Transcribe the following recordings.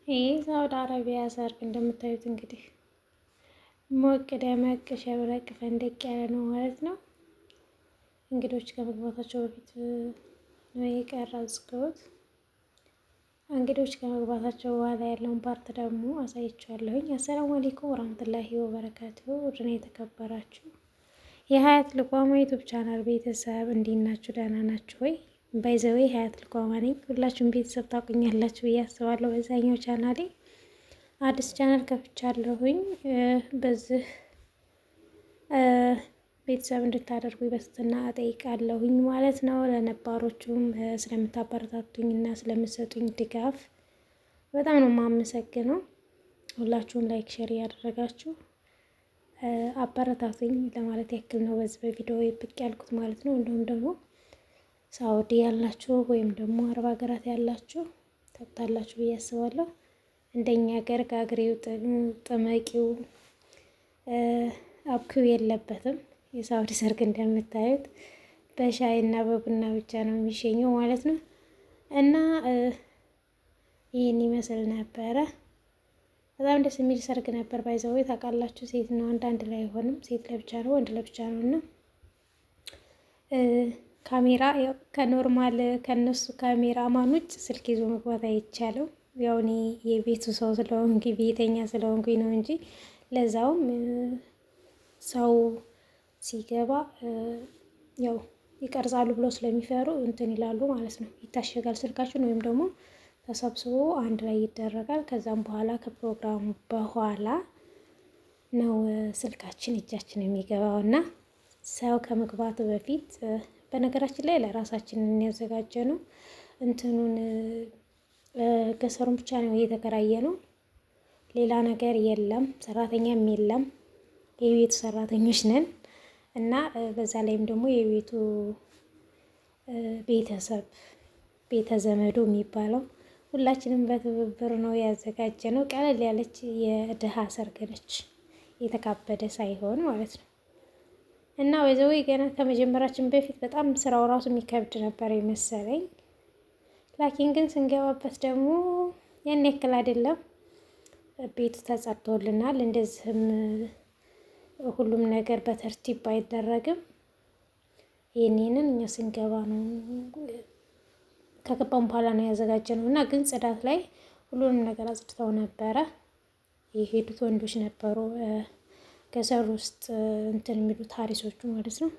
ይህ ሳውዲ አረቢያ ሰርግ እንደምታዩት እንግዲህ ሞቅ ደመቅ ሸብረቅ ፈንደቅ ያለ ነው ማለት ነው። እንግዶች ከመግባታቸው በፊት ነው የቀረጽኩት። እንግዶች ከመግባታቸው በኋላ ያለውን ፓርት ደግሞ አሳይቻለሁኝ። አሰላሙ አለይኩም ወራህመቱላሂ ወበረካቱሁ። ውድና የተከበራችሁ የሀያት ልቋማ ዩቱብ ቻናል ቤተሰብ እንዴት ናችሁ? ደህና ናችሁ ወይ? ባይዘዌ ሀያት ልቋማ ነኝ። ሁላችሁም ቤተሰብ ታውቁኛላችሁ ብዬ አስባለሁ። በዛኛው ቻናሌ አዲስ ቻናል ከፍቻለሁኝ። በዚህ ቤተሰብ እንድታደርጉኝ በትህትና እጠይቃለሁኝ ማለት ነው። ለነባሮቹም ስለምታበረታቱኝ እና ስለምሰጡኝ ድጋፍ በጣም ነው የማመሰግነው። ሁላችሁም ላይክ ሼር እያደረጋችሁ አበረታቱኝ ለማለት ያክል ነው በዚህ በቪዲዮ ብቅ ያልኩት ማለት ነው። እንዲሁም ደግሞ ሳውዲ ያላችሁ ወይም ደግሞ አረብ ሀገራት ያላችሁ ታውቁታላችሁ ብዬ አስባለሁ። እንደኛ ሀገር ጋግሬው ጥመቂው አብኩው የለበትም። የሳውዲ ሰርግ እንደምታዩት በሻይ እና በቡና ብቻ ነው የሚሸኘው ማለት ነው። እና ይህን ይመስል ነበረ። በጣም ደስ የሚል ሰርግ ነበር። ባይዘው ታውቃላችሁ፣ ሴት ነው አንድ ላይ አይሆንም። ሴት ለብቻ ነው፣ ወንድ ለብቻ ነው። እና ካሜራ ከኖርማል ከነሱ ካሜራማን ውጭ ስልክ ይዞ መግባት አይቻልም። ያው እኔ የቤቱ ሰው ስለሆንኩ ቤተኛ ስለሆንኩኝ ነው እንጂ ለዛውም ሰው ሲገባ ያው ይቀርጻሉ ብለው ስለሚፈሩ እንትን ይላሉ ማለት ነው። ይታሸጋል ስልካችን ወይም ደግሞ ተሰብስቦ አንድ ላይ ይደረጋል። ከዛም በኋላ ከፕሮግራሙ በኋላ ነው ስልካችን እጃችን የሚገባው እና ሰው ከመግባቱ በፊት በነገራችን ላይ ለራሳችን ያዘጋጀ ነው። እንትኑን ገሰሩን ብቻ ነው እየተከራየ ነው። ሌላ ነገር የለም፣ ሰራተኛም የለም። የቤቱ ሰራተኞች ነን እና በዛ ላይም ደግሞ የቤቱ ቤተሰብ ቤተ ዘመዱ የሚባለው ሁላችንም በትብብር ነው ያዘጋጀ ነው። ቀለል ያለች የድሃ ሰርግ ነች፣ የተካበደ ሳይሆን ማለት ነው። እና ወይዘው ገና ከመጀመራችን በፊት በጣም ስራው ራሱ የሚከብድ ነበር የመሰለኝ። ላኪን ግን ስንገባበት ደግሞ ያን ያክል አይደለም። ቤቱ ተጸድቶልናል። እንደዚህም ሁሉም ነገር በተርቲብ አይደረግም። ይህንን እኛ ስንገባ ነው ከገባን በኋላ ነው ያዘጋጀነው። እና ግን ጽዳት ላይ ሁሉንም ነገር አጽድተው ነበረ የሄዱት ወንዶች ነበሩ። ከሰሩ ውስጥ እንትን የሚሉት ሀሪሶቹ ማለት ነው።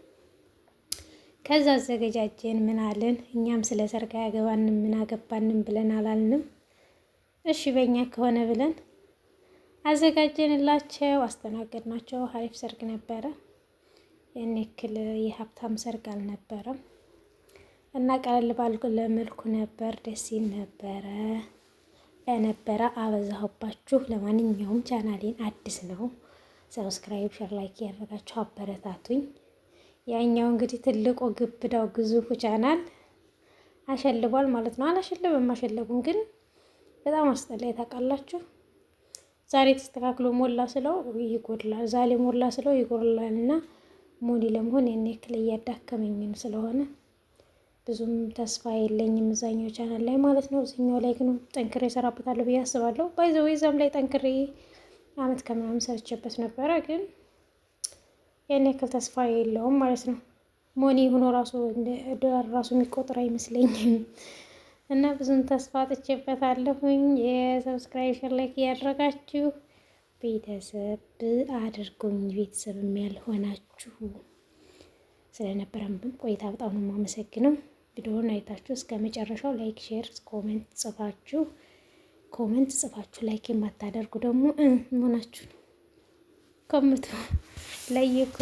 ከዛ አዘገጃጀን ምን አለን፣ እኛም ስለ ሰርግ አያገባንም ምን አገባንም ብለን አላልንም። እሺ በእኛ ከሆነ ብለን አዘጋጀንላቸው፣ አስተናገድናቸው። ሀሪፍ ሰርግ ነበረ። ያን ያክል የሀብታም ሰርግ አልነበረም እና ቀለል ባልኩ ለመልኩ ነበር። ደስ ይል ነበረ ለነበረ አበዛሁባችሁ። ለማንኛውም ቻናሌን አዲስ ነው፣ ሰብስክራይብ ሸር ላይክ ያደረጋችሁ አበረታቱኝ። ያኛው እንግዲህ ትልቁ ግብዳው ግዙፉ ቻናል አሸልቧል ማለት ነው። አላሸልብም፣ አሸለቡም ግን በጣም አስጠላይ ታውቃላችሁ። ዛሬ ተስተካክሎ ሞላ ስለው ይጎድላል፣ ዛሬ ሞላ ስለው ይጎድላል። እና ሞኒ ለመሆን ያን ያክል እያዳከመኝ ስለሆነ ብዙም ተስፋ የለኝም እዛኛው ቻናል ላይ ማለት ነው። እዚህኛው ላይ ግን ጠንክሬ እሰራበታለሁ ብዬ አስባለሁ። ባይዘው እዛም ላይ ጠንክሬ አመት ከምናምን ሰርቼበት ነበረ፣ ግን ያን ያክል ተስፋ የለውም ማለት ነው። ሞኒ ሆኖ ራሱ ዶላር ራሱ የሚቆጥር አይመስለኝም እና ብዙም ተስፋ አጥቼበታለሁኝ። የሰብስክራይብ ላይክ እያደረጋችሁ ቤተሰብ አድርጉኝ። ቤተሰብም ያልሆናችሁ ስለነበረን ቆይታ በጣም ነው የማመሰግነው። ቪዲዮውን አይታችሁ እስከ መጨረሻው ላይክ ሼር ኮሜንት ጽፋችሁ ላይክ የማታደርጉ ደግሞ መሆናችሁ ነው። ኮምቱ ለይኩ